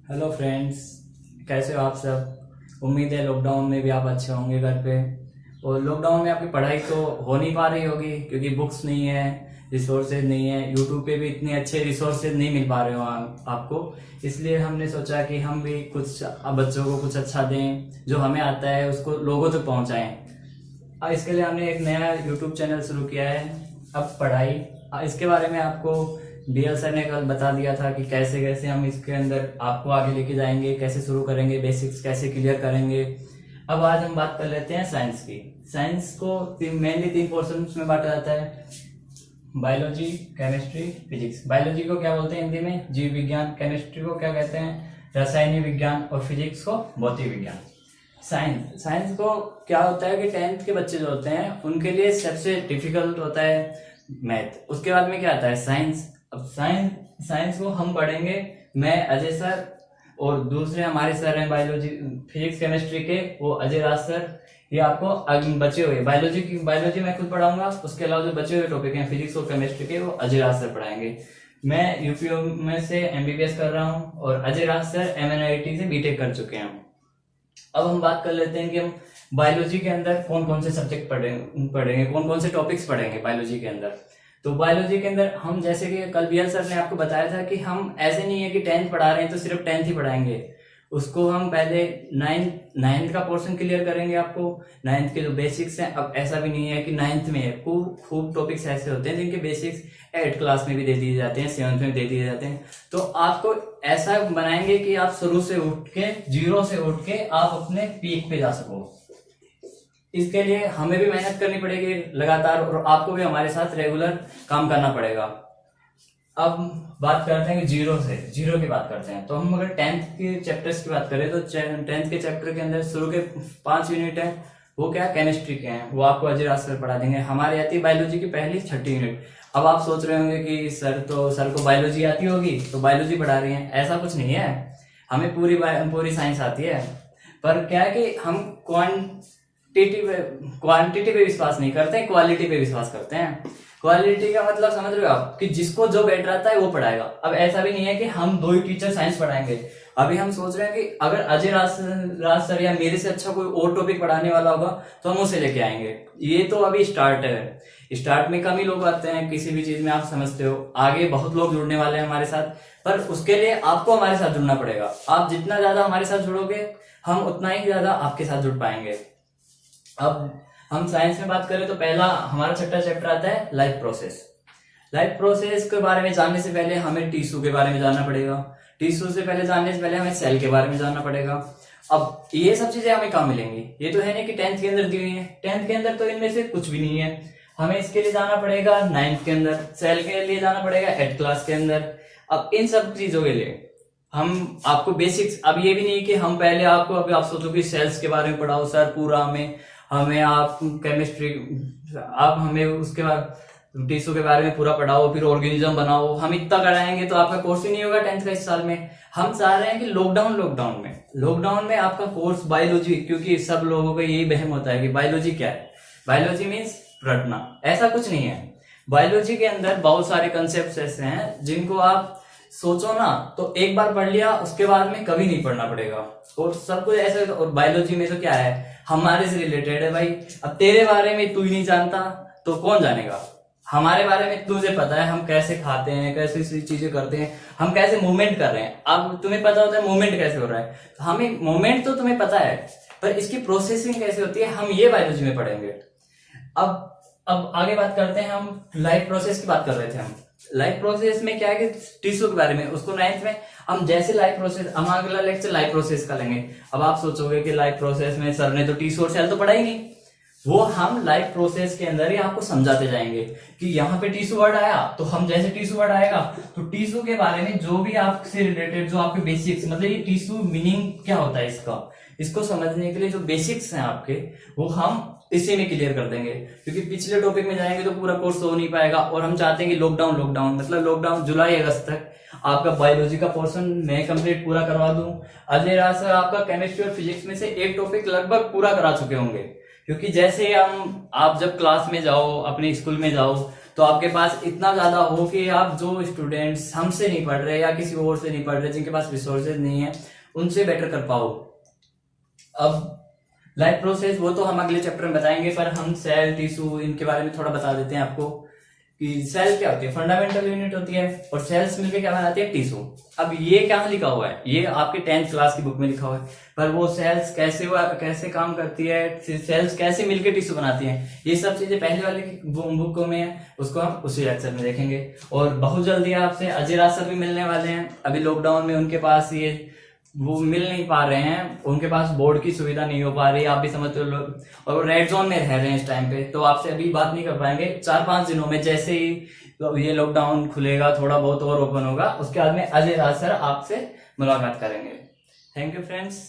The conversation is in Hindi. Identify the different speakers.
Speaker 1: हेलो फ्रेंड्स, कैसे हो आप सब। उम्मीद है लॉकडाउन में भी आप अच्छे होंगे घर पे। और लॉकडाउन में आपकी पढ़ाई तो हो नहीं पा रही होगी क्योंकि बुक्स नहीं है, रिसोर्सेज नहीं है, यूट्यूब पे भी इतने अच्छे रिसोर्सेज नहीं मिल पा रहे हो आपको। इसलिए हमने सोचा कि हम भी कुछ बच्चों को कुछ अच्छा दें, जो हमें आता है उसको लोगों तक पहुंचाएं। इसके लिए हमने एक नया यूट्यूब चैनल शुरू किया है, अब पढ़ाई। इसके बारे में आपको बीएल सर ने कल बता दिया था कि कैसे कैसे हम इसके अंदर आपको आगे लेके जाएंगे, कैसे शुरू करेंगे, बेसिक्स कैसे क्लियर करेंगे। अब आज हम बात कर लेते हैं साइंस की। साइंस को मेनली तीन पोर्शंस में बांटा जाता है: बायोलॉजी, केमिस्ट्री, फिजिक्स। बायोलॉजी को क्या बोलते हैं हिंदी में? जीव विज्ञान। केमिस्ट्री को क्या कहते हैं? रासायनिक विज्ञान। और फिजिक्स को भौतिक विज्ञान। साइंस साइंस को क्या होता है कि 10th के बच्चे जो होते हैं उनके लिए सबसे डिफिकल्ट होता है मैथ। उसके बाद में क्या आता है? साइंस। अब साइंस साइंस को हम पढ़ेंगे, मैं, अजय सर, और दूसरे हमारे सर हैं बायोलॉजी फिजिक्स केमिस्ट्री के, वो अजय राज सर। ये आपको बचे हुए बायोलॉजी मैं खुद पढ़ाऊंगा, उसके अलावा जो बचे हुए टॉपिक हैं फिजिक्स और केमिस्ट्री के, वो अजय राज सर पढ़ाएंगे। मैं यूपीओ में से एमबीबीएस कर रहा हूँ और अजय राज सर एमएनआईटी से बीटेक कर चुके हैं। अब हम बात कर लेते हैं कि हम बायोलॉजी के अंदर कौन कौन से सब्जेक्ट पढ़ेंगे, कौन कौन से टॉपिक्स पढ़ेंगे बायोलॉजी के अंदर। तो बायोलॉजी के अंदर हम, जैसे कि कल बीएल सर ने आपको बताया था कि हम ऐसे नहीं है कि 10th पढ़ा रहे हैं तो सिर्फ 10th ही पढ़ाएंगे। उसको हम पहले नाइन्थ का पोर्शन क्लियर करेंगे आपको, 9th के जो बेसिक्स हैं। अब ऐसा भी नहीं है कि 9th में खूब टॉपिक्स ऐसे होते हैं जिनके बेसिक्स 8th क्लास में भी दे दिए जाते हैं, 7th में दे दिए जाते हैं। तो आपको ऐसा बनाएंगे कि आप शुरू से उठ के, जीरो से उठ के आप अपने पीक पे जा सको। इसके लिए हमें भी मेहनत करनी पड़ेगी लगातार, और आपको भी हमारे साथ रेगुलर काम करना पड़ेगा। अब बात करते हैं कि जीरो की बात करते हैं। तो हम अगर 10th के चैप्टर्स की बात करें तो 10th के चैप्टर के अंदर शुरू के 5 यूनिट है, वो क्या? केमिस्ट्री के हैं, वो आपको अजय राज सर पढ़ा देंगे। हमारी आती है बायोलॉजी की पहली 6ठी यूनिट। अब आप सोच रहे होंगे कि सर को बायोलॉजी आती होगी तो बायोलॉजी पढ़ा रही है। ऐसा कुछ नहीं है, हमें पूरी साइंस आती है। पर क्या है कि हम क्वांटिटी पे विश्वास नहीं करते, क्वालिटी पे विश्वास करते हैं। क्वालिटी का मतलब समझ रहे हो आप, कि जिसको जो बेटर आता है वो पढ़ाएगा। अब ऐसा भी नहीं है कि हम 2 ही टीचर साइंस पढ़ाएंगे। अभी हम सोच रहे हैं कि अगर अजय राज सर या मेरे से अच्छा कोई और टॉपिक पढ़ाने वाला होगा तो हम उसे लेके आएंगे। ये तो अभी स्टार्ट है, स्टार्ट में कम ही लोग आते हैं किसी भी चीज में, आप समझते हो। आगे बहुत लोग जुड़ने वाले हैं हमारे साथ, पर उसके लिए आपको हमारे साथ जुड़ना पड़ेगा। आप जितना ज्यादा हमारे साथ जुड़ोगे, हम उतना ही ज्यादा आपके साथ जुड़ पाएंगे। अब हम साइंस में बात करें तो पहला हमारा 6ठा चैप्टर आता है लाइफ प्रोसेस। लाइफ प्रोसेस के बारे में जानने से पहले हमें टिश्यू के बारे में जानना पड़ेगा। टिश्यू से पहले जानने से पहले हमें सेल के बारे में जानना पड़ेगा। अब ये सब चीजें हमें कहाँ मिलेंगी? ये तो है नहीं कि 10th के अंदर दी हुई है। 10th के अंदर तो इनमें से कुछ भी नहीं है। हमें इसके लिए जाना पड़ेगा 9th के अंदर, सेल के लिए जाना पड़ेगा 8th क्लास के अंदर। अब इन सब चीजों के लिए हम आपको बेसिक्स, अब ये भी नहीं कि हम पहले आपको, अभी आप सोचो कि सेल्स के बारे में पढ़ाओ सर पूरा, हमें आप केमिस्ट्री, आप हमें उसके बाद टिश्यू के बारे में पूरा पढ़ाओ, फिर ऑर्गेनिज्म बनाओ। हम इतना कराएंगे तो आपका कोर्स ही नहीं होगा 10th का इस साल में। हम चाह रहे हैं कि लॉकडाउन में आपका कोर्स बायोलॉजी, क्योंकि सब लोगों को यही वहम होता है कि बायोलॉजी क्या है, बायोलॉजी मीन्स रटना। ऐसा कुछ नहीं है। बायोलॉजी के अंदर बहुत सारे कंसेप्ट ऐसे हैं जिनको आप सोचो ना तो एक बार पढ़ लिया, उसके बाद में कभी नहीं पढ़ना पड़ेगा। और सब कुछ ऐसे, और बायोलॉजी में तो क्या है, हमारे से रिलेटेड है भाई। अब तेरे बारे में तू ही नहीं जानता तो कौन जानेगा? हमारे बारे में तुझे पता है, हम कैसे खाते हैं, कैसे चीजें करते हैं, हम कैसे मूवमेंट कर रहे हैं। अब तुम्हें पता होता है मूवमेंट कैसे हो रहा है, तो हमें मूवमेंट तो तुम्हें पता है, पर इसकी प्रोसेसिंग कैसे होती है हम ये बायोलॉजी में पढ़ेंगे। अब आगे बात करते हैं, हम लाइफ प्रोसेस की बात कर रहे थे। हम लाइफ प्रोसेस में क्या है कि टिश्यू के बारे में, उसको 9th में हम जैसे लाइफ प्रोसेस, हम अगला लेक्चर लाइफ प्रोसेस का लेंगे। अब आप सोचोगे कि लाइफ प्रोसेस में सर ने तो टिश्यू और सेल तो पढ़ा ही नहीं। वो हम लाइफ प्रोसेस के अंदर ही आपको समझाते जाएंगे कि यहाँ पे टिश्यू वर्ड आया तो हम जैसे टिश्यू वर्ड आएगा तो टिश्यू के बारे में जो भी आपसे रिलेटेड, जो आपके बेसिक्स, मतलब ये टिश्यू मीनिंग क्या होता है इसको समझने के लिए जो बेसिक्स हैं आपके, वो हम इसी में क्लियर कर देंगे। क्योंकि पिछले टॉपिक में जाएंगे तो पूरा कोर्स हो नहीं पाएगा, और हम चाहते हैं कि लॉकडाउन मतलब लॉकडाउन जुलाई अगस्त तक आपका बायोलॉजी का पोर्शन मैं कंप्लीट पूरा करवा दूं। अजय राज सर आपका केमिस्ट्री और फिजिक्स में से एक टॉपिक लगभग पूरा करा चुके होंगे। क्योंकि जैसे आप जब क्लास में जाओ, अपने स्कूल में जाओ, तो आपके पास इतना ज्यादा हो कि आप जो स्टूडेंट्स हमसे नहीं पढ़ रहे या किसी और से नहीं पढ़ रहे, जिनके पास रिसोर्सेज नहीं है, उनसे बेटर कर पाओ। अब लाइफ प्रोसेस वो तो हम अगले चैप्टर में बताएंगे, पर हम सेल, टिश्यू, इनके बारे में थोड़ा बता देते हैं आपको कि सेल क्या होती है, फंडामेंटल यूनिट होती है, और सेल्स मिलकर क्या बनाती है, टिश्यू। अब ये क्या लिखा हुआ है, ये आपके 10th क्लास की बुक में लिखा हुआ है, पर वो सेल्स कैसे काम करती है, सेल्स कैसे मिलकर टिश्यू बनाती हैं, ये सब चीजें पहले वाले बुक में है, उसको हम उसी लेक्चर में देखेंगे। और बहुत जल्दी आपसे अजय राज सर भी मिलने वाले हैं। अभी लॉकडाउन में उनके पास ये वो मिल नहीं पा रहे हैं, उनके पास बोर्ड की सुविधा नहीं हो पा रही, आप भी समझते हो लोग, और वो रेड जोन में रह रहे हैं इस टाइम पे, तो आपसे अभी बात नहीं कर पाएंगे। 4-5 दिनों में जैसे ही ये लॉकडाउन खुलेगा, थोड़ा बहुत और ओपन होगा, उसके बाद में अजय राज सर आपसे मुलाकात करेंगे। Thank you friends.